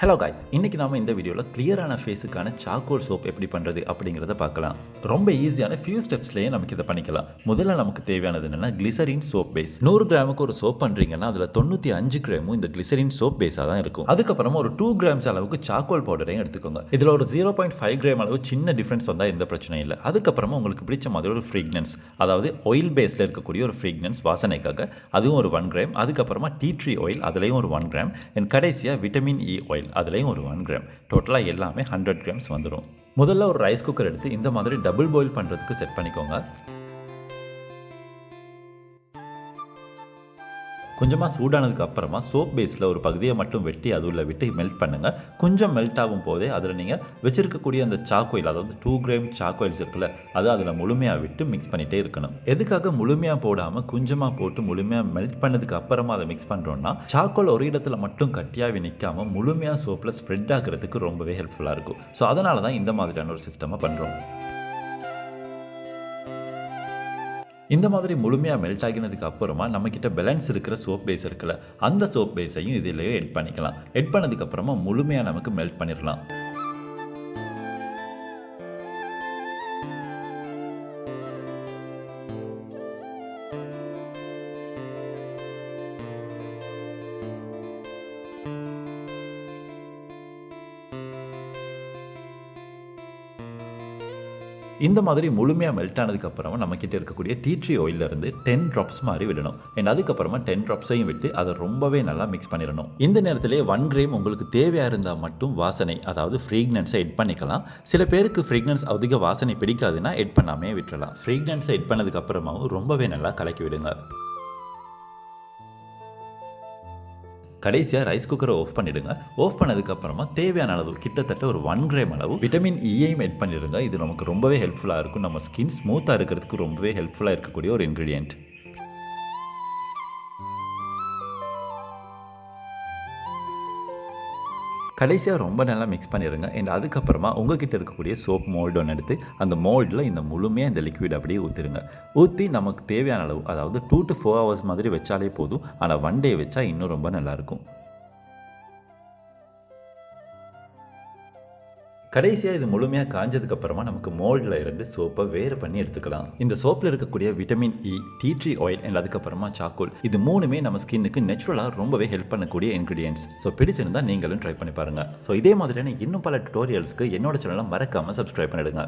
Hello guys, இன்றைக்கி நாம் இந்த வீடியோவில் கிளியரான ஃபேஸுக்கான சார்கோல் சோப் எப்படி பண்ணுறது அப்படிங்கிறத பார்க்கலாம். ரொம்ப ஈஸியான ஃபியூ ஸ்டெப்ஸ்லேயே நமக்கு இதை பண்ணிக்கலாம். முதல்ல நமக்கு தேவையானது என்னென்னா கிளிசரின் சோப் பேஸ். 100 கிராமுக்கு ஒரு சோப் பண்ணுறீங்கன்னா அதில் 95 கிராமும் இந்த கிளிசரின் சோப் பேஸாக தான் இருக்கும். அதுக்கப்புறமா ஒரு 2 கிராம்ஸ் அளவுக்கு சார்கோல் பவுடரையும் எடுத்துக்கோங்க. இதில் ஒரு 0.5 கிராம் அளவு சின்ன டிஃப்ரென்ஸ் வந்தால் எந்த பிரச்சனையும் இல்லை. அதுக்கப்புறமா உங்களுக்கு பிடிச்ச மாதிரி ஒரு ஃப்ரேக்னன்ஸ், அதாவது ஆயில் பேஸில் இருக்கக்கூடிய ஒரு ஃப்ரேக்னன்ஸ் வாசனைக்காக அதுவும் ஒரு 1 கிராம். அதுக்கப்புறமா டீ ட்ரீ ஆயில் அதுலேயும் ஒரு 1 கிராம். அண்ட் கடைசியாக விட்டமின் இ ஆயில் அதுலேயும் ஒரு 1 கிராம். டோட்டலாக எல்லாமே 100 கிராம்ஸ் வந்துடும். முதல்ல ஒரு ரைஸ் குக்கர் எடுத்து இந்த மாதிரி டபுள் பாயில் பண்ணுறதுக்கு செட் பண்ணிக்கோங்க. கொஞ்சமாக சூடானதுக்கு அப்புறமா சோப் பேஸில் ஒரு பகுதியை மட்டும் வெட்டி அதுல விட்டு மெல்ட் பண்ணுங்கள். கொஞ்சம் மெல்ட் ஆகும் போதே அதில் நீங்கள் வச்சிருக்கக்கூடிய அந்த சாக்கோயில், அதாவது 2 கிராம் சாக்கோயில்ஸ் இருக்குல்ல, அது அதில் முழுமையாக விட்டு மிக்ஸ் பண்ணிகிட்டே இருக்கணும். எதுக்காக முழுமையாக போடாமல் கொஞ்சமாக போட்டு முழுமையாக மெல்ட் பண்ணதுக்கு அப்புறமா அதை மிக்ஸ் பண்ணுறோன்னா, சாக்கோல் ஒரு இடத்துல மட்டும் கட்டியாகவே நிற்காமல் முழுமையாக சோப்பில் ஸ்ப்ரெட் ஆகிறதுக்கு ரொம்பவே ஹெல்ப்ஃபுல்லாக இருக்கும். ஸோ அதனால தான் இந்த மாதிரியான ஒரு சிஸ்டமாக பண்ணுறோம். இந்த மாதிரி முழுமையாக மெல்ட் ஆகினதுக்கு அப்புறமா நம்மக்கிட்ட பேலன்ஸ் இருக்கிற சோப் பேஸ் இருக்குல்ல, அந்த சோப் பேஸையும் இதிலேயே எட் பண்ணிக்கலாம். எட் பண்ணதுக்கப்புறமா முழுமையாக நமக்கு மெல்ட் பண்ணிடலாம். இந்த மாதிரி முழுமையாக மெல்ட் ஆனதுக்கப்புறமா நம்மக்கிட்ட இருக்கக்கூடிய டீ ட்ரீ ஆயிலிருந்து 10 ட்ராப்ஸ் மாதிரி விடணும். அண்ட் அதுக்கப்புறமா 10 ட்ராப்ஸையும் விட்டு அதை ரொம்பவே நல்லா மிக்ஸ் பண்ணிடணும். இந்த நேரத்திலே 1 கிராம் உங்களுக்கு தேவையாக இருந்தால் மட்டும் வாசனை, அதாவது ஃப்ரேக்னன்ஸை எட் பண்ணிக்கலாம். சில பேருக்கு ஃப்ரேக்னன்ஸ் அதிக வாசனை பிடிக்காதுன்னா எட் பண்ணாமே விட்டுறலாம். ஃப்ரேக்னன்ஸை எட் பண்ணதுக்கப்புறமாவும் ரொம்பவே நல்லா கலக்கி விடுங்க. கடைசியாக ரைஸ் குக்கரை ஆஃப் பண்ணிவிடுங்க. ஆஃப் பண்ணதுக்கப்புறமா தேவையான அளவு கிட்டத்தட்ட ஒரு 1 கிராம் அளவு விட்டமின் இயையும் எட் பண்ணிடுங்க. இது நமக்கு ரொம்பவே ஹெல்ப்ஃபுல்லாக இருக்கும். நம்ம ஸ்கின் ஸ்மூத்தாக இருக்கிறதுக்கு ரொம்பவே ஹெல்ப்ஃபுல்லாக இருக்கக்கூடிய ஒரு இன்க்ரீடியன்ட். கடைசியாக ரொம்ப நல்லா மிக்ஸ் பண்ணிடுங்க. அண்ட் அதுக்கப்புறமா உங்ககிட்ட இருக்கக்கூடிய சோப் மோல்டு ஒன்று எடுத்து அந்த மோல்டில் இந்த முழுமையாக இந்த லிக்விட் அப்படியே ஊற்றிடுங்க. ஊற்றி நமக்கு தேவையான அளவு, அதாவது 2 to 4 hours மாதிரி வச்சாலே போதும். ஆனால் 1 day வச்சா இன்னும் ரொம்ப நல்லாயிருக்கும். கடைசியாக இது முழுமையாக காஞ்சதுக்கப்புறமா நமக்கு மோல்டில் இருந்து சோப்பை வேறு பண்ணி எடுத்துக்கலாம். இந்த சோப்பில் இருக்கக்கூடிய vitamin E, tea tree oil and அதுக்கப்புறமா சாக்கோல், இது மூணுமே நம்ம ஸ்கின்னுக்கு நேச்சுரலாக ரொம்பவே ஹெல்ப் பண்ணக்கூடிய இன்க்ரீடியன்ட்ஸ். ஸோ பிடிச்சிருந்தால் நீங்களும் ட்ரை பண்ணி பாருங்கள். ஸோ இதே மாதிரியான இன்னும் பல டுட்டோரியல்ஸ்க்கு என்னோட சேனலை மறக்காமல் சப்ஸ்கிரைப் பண்ணிடுங்க.